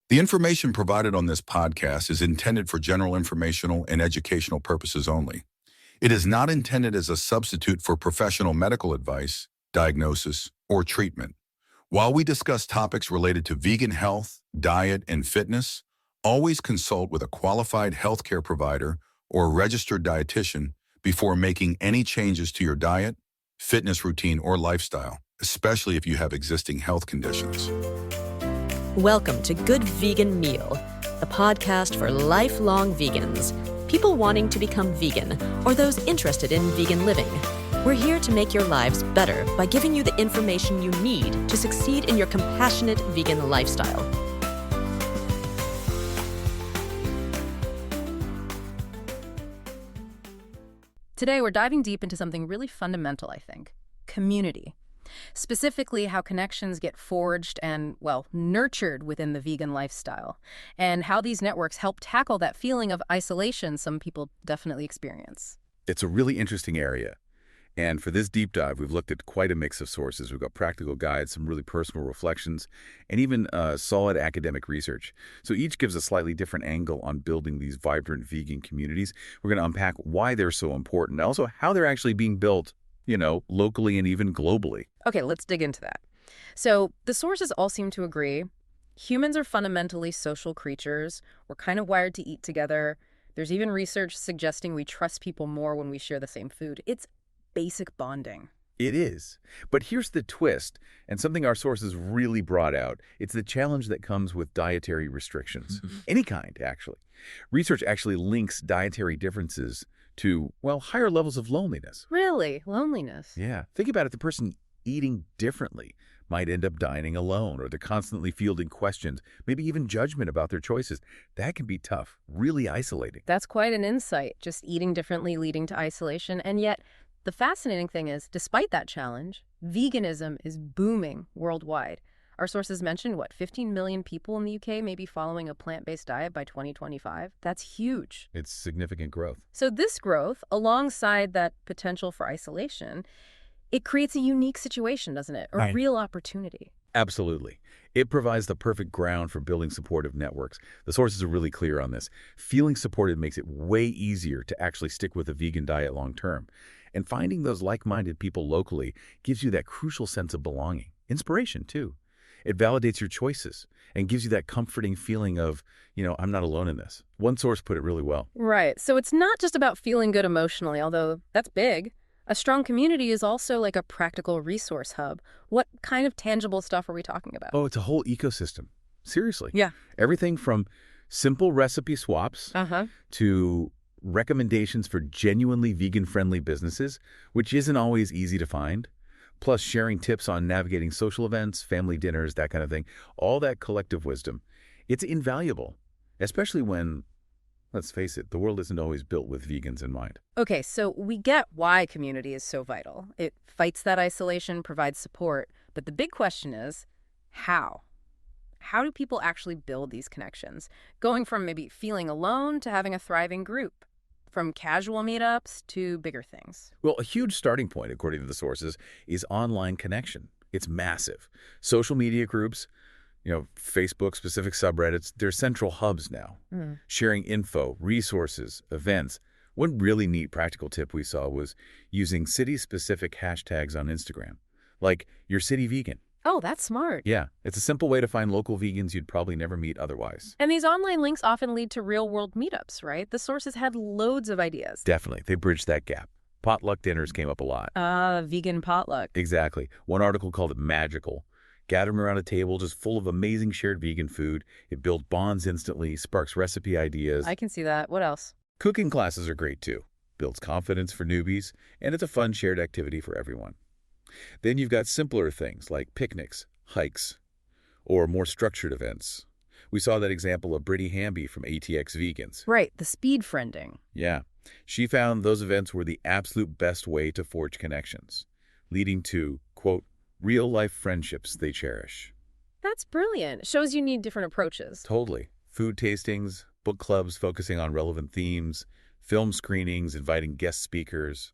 The information provided on this podcast is intended for general informational and educational purposes only. It is not intended as a substitute for professional medical advice, diagnosis, or treatment. While we discuss topics related to vegan health, diet, and fitness, always consult with a qualified healthcare provider or registered dietitian before making any changes to your diet, fitness routine, or lifestyle, especially if you have existing health conditions. Welcome to Good Vegan Meal, the podcast for lifelong vegans, people wanting to become vegan, or those interested in vegan living. We're here to make your lives better by giving you the information you need to succeed in your compassionate vegan lifestyle. Today, we're diving deep into something really fundamental, I think: community. Specifically, how connections get forged and, well, nurtured within the vegan lifestyle, and how these networks help tackle that feeling of isolation some people definitely experience. It's a really interesting area. And for this deep dive, we've looked at quite a mix of sources. We've got practical guides, some really personal reflections, and even solid academic research. So each gives a slightly different angle on building these vibrant vegan communities. We're going to unpack why they're so important, and also how they're actually being built, locally and even globally. Okay, let's dig into that. So the sources all seem to agree. Humans are fundamentally social creatures. We're kind of wired to eat together. There's even research suggesting we trust people more when we share the same food. It's basic bonding. It is. But here's the twist, and something our sources really brought out. It's the challenge that comes with dietary restrictions. Any kind, actually. Research actually links dietary differences to, higher levels of loneliness. Really? Loneliness? Yeah. Think about it. The person eating differently might end up dining alone, or they're constantly fielding questions, maybe even judgment about their choices. That can be tough, really isolating. That's quite an insight, just eating differently leading to isolation. And yet, the fascinating thing is, despite that challenge, veganism is booming worldwide. Our sources mentioned, 15 million people in the UK may be following a plant-based diet by 2025? That's huge. It's significant growth. So this growth, alongside that potential for isolation, it creates a unique situation, doesn't it? A real opportunity. Absolutely. It provides the perfect ground for building supportive networks. The sources are really clear on this. Feeling supported makes it way easier to actually stick with a vegan diet long term. And finding those like-minded people locally gives you that crucial sense of belonging. Inspiration, too. It validates your choices and gives you that comforting feeling of, I'm not alone in this. One source put it really well. Right. So it's not just about feeling good emotionally, although that's big. A strong community is also like a practical resource hub. What kind of tangible stuff are we talking about? Oh, it's a whole ecosystem. Seriously. Yeah. Everything from simple recipe swaps to recommendations for genuinely vegan-friendly businesses, which isn't always easy to find, plus sharing tips on navigating social events, family dinners, that kind of thing. All that collective wisdom. It's invaluable, especially when, let's face it, the world isn't always built with vegans in mind. Okay, so we get why community is so vital. It fights that isolation, provides support. But the big question is, how? How do people actually build these connections? Going from maybe feeling alone to having a thriving group. From casual meetups to bigger things. Well, a huge starting point, according to the sources, is online connection. It's massive. Social media groups, Facebook-specific subreddits, they're central hubs now. Sharing info, resources, events. One really neat practical tip we saw was using city-specific hashtags on Instagram, like Your City Vegan. Oh, that's smart. Yeah, it's a simple way to find local vegans you'd probably never meet otherwise. And these online links often lead to real-world meetups, right? The sources had loads of ideas. Definitely. They bridged that gap. Potluck dinners came up a lot. Vegan potluck. Exactly. One article called it magical. Gather them around a table just full of amazing shared vegan food. It builds bonds instantly, sparks recipe ideas. I can see that. What else? Cooking classes are great too. Builds confidence for newbies, and it's a fun shared activity for everyone. Then you've got simpler things like picnics, hikes, or more structured events. We saw that example of Brittany Hamby from ATX Vegans. Right, the speed friending. Yeah. She found those events were the absolute best way to forge connections, leading to, quote, real-life friendships they cherish. That's brilliant. Shows you need different approaches. Totally. Food tastings, book clubs focusing on relevant themes, film screenings, inviting guest speakers.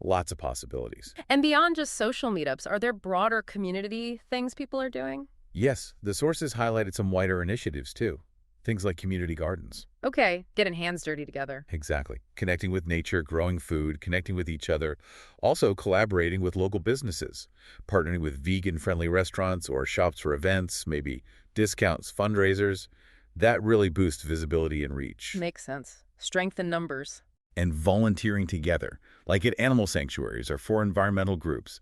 Lots of possibilities. And beyond just social meetups, are there broader community things people are doing? Yes, the sources highlighted some wider initiatives too. Things like community gardens. Okay, getting hands dirty together. Exactly. Connecting with nature, growing food, connecting with each other. Also collaborating with local businesses, partnering with vegan-friendly restaurants or shops for events, maybe discounts, fundraisers. That really boosts visibility and reach. Makes sense. Strength in numbers. And volunteering together, like at animal sanctuaries or for environmental groups,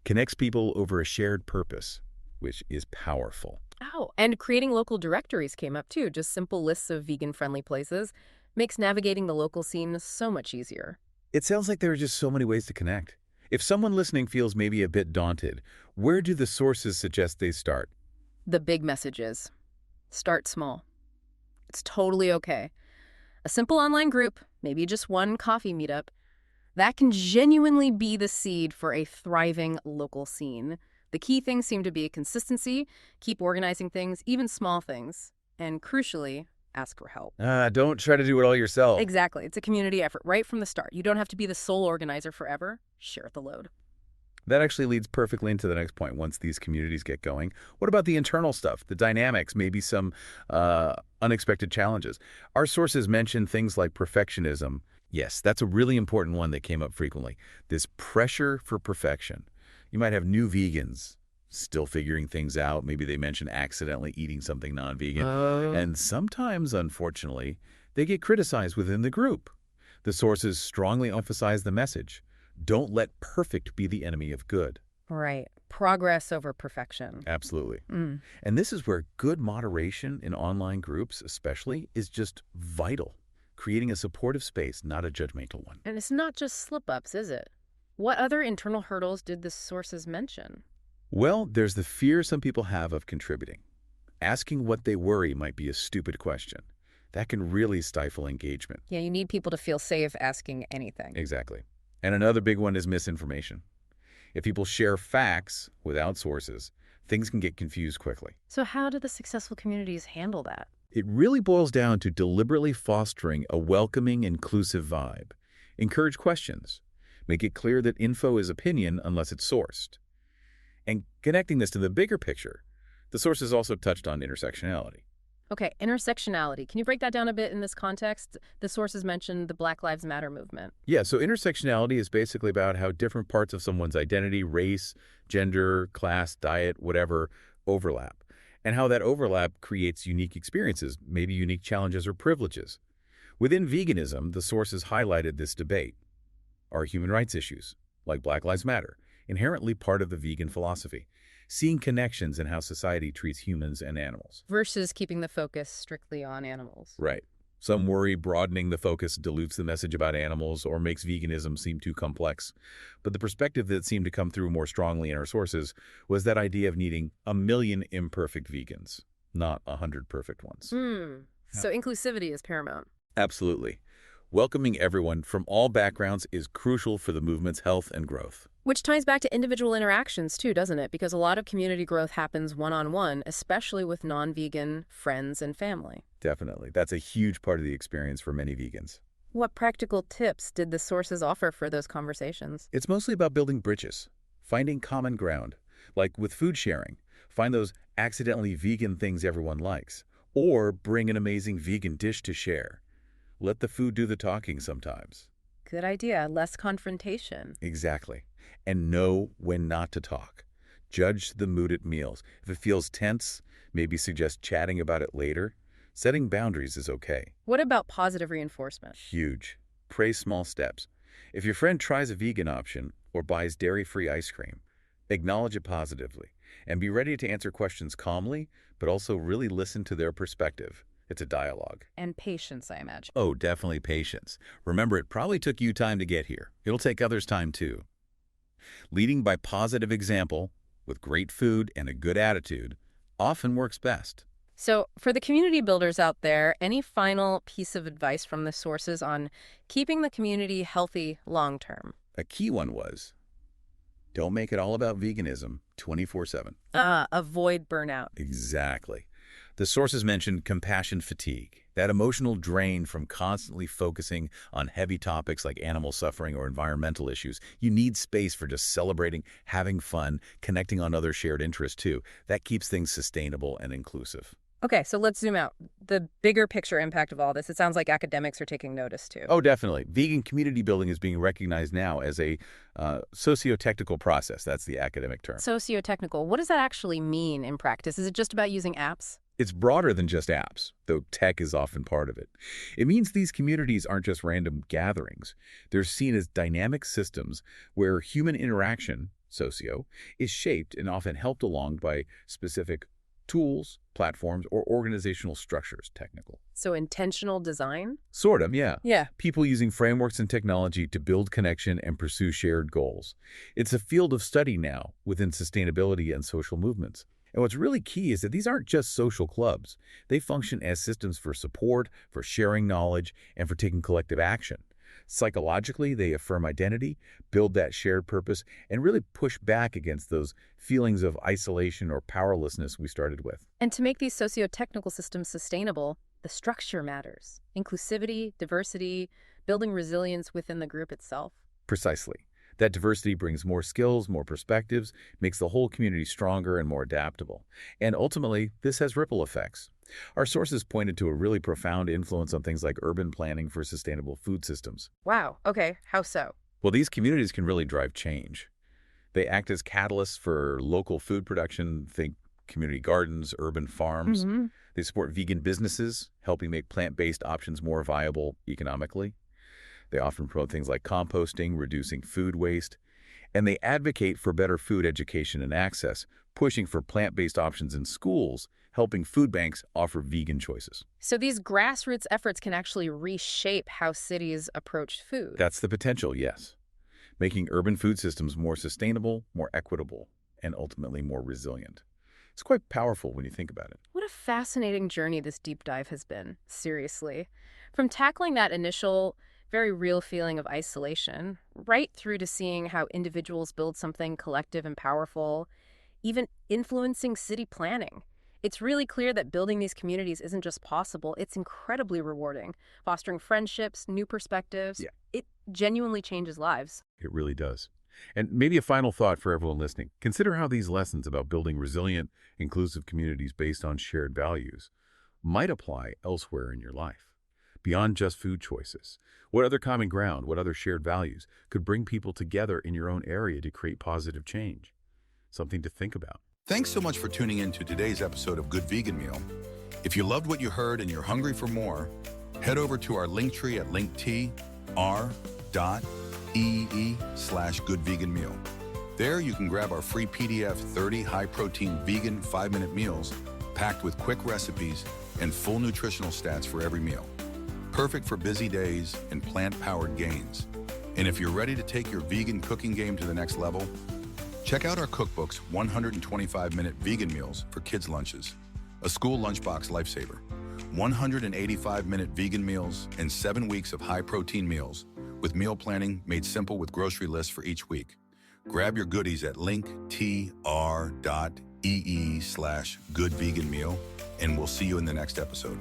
connects people over a shared purpose, which is powerful. Oh, and creating local directories came up too. Just simple lists of vegan-friendly places makes navigating the local scene so much easier. It sounds like there are just so many ways to connect. If someone listening feels maybe a bit daunted, where do the sources suggest they start? The big message is, start small. It's totally okay. A simple online group, maybe just one coffee meetup, that can genuinely be the seed for a thriving local scene. The key things seem to be consistency, keep organizing things, even small things, and crucially, ask for help. Don't try to do it all yourself. Exactly. It's a community effort right from the start. You don't have to be the sole organizer forever. Share the load. That actually leads perfectly into the next point. Once these communities get going, what about the internal stuff, the dynamics, maybe some unexpected challenges? Our sources mention things like perfectionism. Yes, that's a really important one that came up frequently. This pressure for perfection. You might have new vegans still figuring things out. Maybe they mention accidentally eating something non-vegan. And sometimes, unfortunately, they get criticized within the group. The sources strongly emphasize the message. Don't let perfect be the enemy of good. Right. Progress over perfection. Absolutely. Mm. And this is where good moderation in online groups especially is just vital. Creating a supportive space, not a judgmental one. And it's not just slip-ups, is it? What other internal hurdles did the sources mention? Well, there's the fear some people have of contributing. Asking what they worry might be a stupid question. That can really stifle engagement. Yeah, you need people to feel safe asking anything. Exactly. And another big one is misinformation. If people share facts without sources, things can get confused quickly. So how do the successful communities handle that? It really boils down to deliberately fostering a welcoming, inclusive vibe. Encourage questions. Make it clear that info is opinion unless it's sourced. And connecting this to the bigger picture, the sources also touched on intersectionality. Okay, intersectionality. Can you break that down a bit in this context? The sources mentioned the Black Lives Matter movement. Yeah, so intersectionality is basically about how different parts of someone's identity, race, gender, class, diet, whatever, overlap. And how that overlap creates unique experiences, maybe unique challenges or privileges. Within veganism, the sources highlighted this debate. Are human rights issues, like Black Lives Matter, inherently part of the vegan philosophy? Seeing connections in how society treats humans and animals. Versus keeping the focus strictly on animals. Right. Some worry broadening the focus dilutes the message about animals or makes veganism seem too complex. But the perspective that seemed to come through more strongly in our sources was that idea of needing 1 million imperfect vegans, not 100 perfect ones. So inclusivity is paramount. Absolutely. Welcoming everyone from all backgrounds is crucial for the movement's health and growth. Which ties back to individual interactions too, doesn't it? Because a lot of community growth happens one-on-one, especially with non-vegan friends and family. Definitely. That's a huge part of the experience for many vegans. What practical tips did the sources offer for those conversations? It's mostly about building bridges, finding common ground, like with food sharing. Find those accidentally vegan things everyone likes, or bring an amazing vegan dish to share. Let the food do the talking sometimes. Good idea. Less confrontation. Exactly. And know when not to talk. Judge the mood at meals. If it feels tense, maybe suggest chatting about it later. Setting boundaries is okay. What about positive reinforcement? Huge. Praise small steps. If your friend tries a vegan option or buys dairy-free ice cream, acknowledge it positively and be ready to answer questions calmly, but also really listen to their perspective. It's a dialogue. And patience, I imagine. Oh, definitely patience. Remember, it probably took you time to get here. It'll take others time too. Leading by positive example, with great food and a good attitude, often works best. So for the community builders out there, any final piece of advice from the sources on keeping the community healthy long-term? A key one was, don't make it all about veganism 24/7. Avoid burnout. Exactly. The sources mentioned compassion fatigue, that emotional drain from constantly focusing on heavy topics like animal suffering or environmental issues. You need space for just celebrating, having fun, connecting on other shared interests too. That keeps things sustainable and inclusive. Okay, so let's zoom out. The bigger picture impact of all this, it sounds like academics are taking notice too. Oh, definitely. Vegan community building is being recognized now as a socio-technical process. That's the academic term. Socio-technical, what does that actually mean in practice? Is it just about using apps? It's broader than just apps, though tech is often part of it. It means these communities aren't just random gatherings. They're seen as dynamic systems where human interaction, socio, is shaped and often helped along by specific tools, platforms, or organizational structures, technical. So intentional design? Sort of, yeah. Yeah. People using frameworks and technology to build connection and pursue shared goals. It's a field of study now within sustainability and social movements. And what's really key is that these aren't just social clubs. They function as systems for support, for sharing knowledge, and for taking collective action. Psychologically, they affirm identity, build that shared purpose, and really push back against those feelings of isolation or powerlessness we started with. And to make these socio-technical systems sustainable, the structure matters. Inclusivity, diversity, building resilience within the group itself. Precisely. That diversity brings more skills, more perspectives, makes the whole community stronger and more adaptable. And ultimately, this has ripple effects. Our sources pointed to a really profound influence on things like urban planning for sustainable food systems. Wow, okay, how so? Well, these communities can really drive change. They act as catalysts for local food production, think community gardens, urban farms. They support vegan businesses, helping make plant-based options more viable economically. They often promote things like composting, reducing food waste, and they advocate for better food education and access, pushing for plant-based options in schools, helping food banks offer vegan choices. So these grassroots efforts can actually reshape how cities approach food. That's the potential, yes. Making urban food systems more sustainable, more equitable, and ultimately more resilient. It's quite powerful when you think about it. What a fascinating journey this deep dive has been, seriously. From tackling that initial, very real feeling of isolation, right through to seeing how individuals build something collective and powerful, even influencing city planning. It's really clear that building these communities isn't just possible, it's incredibly rewarding, fostering friendships, new perspectives. Yeah. It genuinely changes lives. It really does. And maybe a final thought for everyone listening. Consider how these lessons about building resilient, inclusive communities based on shared values might apply elsewhere in your life. Beyond just food choices, what other common ground, what other shared values could bring people together in your own area to create positive change? Something to think about. Thanks so much for tuning in to today's episode of Good Vegan Meal. If you loved what you heard and you're hungry for more, head over to our link tree at linktr.ee/goodveganmeal. There you can grab our free PDF 30 high-protein vegan 5-minute meals packed with quick recipes and full nutritional stats for every meal. Perfect for busy days and plant-powered gains. And if you're ready to take your vegan cooking game to the next level, check out our cookbook's 125-minute vegan meals for kids' lunches, a school lunchbox lifesaver, 185-minute vegan meals, and 7 weeks of high-protein meals with meal planning made simple with grocery lists for each week. Grab your goodies at linktr.ee/goodveganmeal, and we'll see you in the next episode.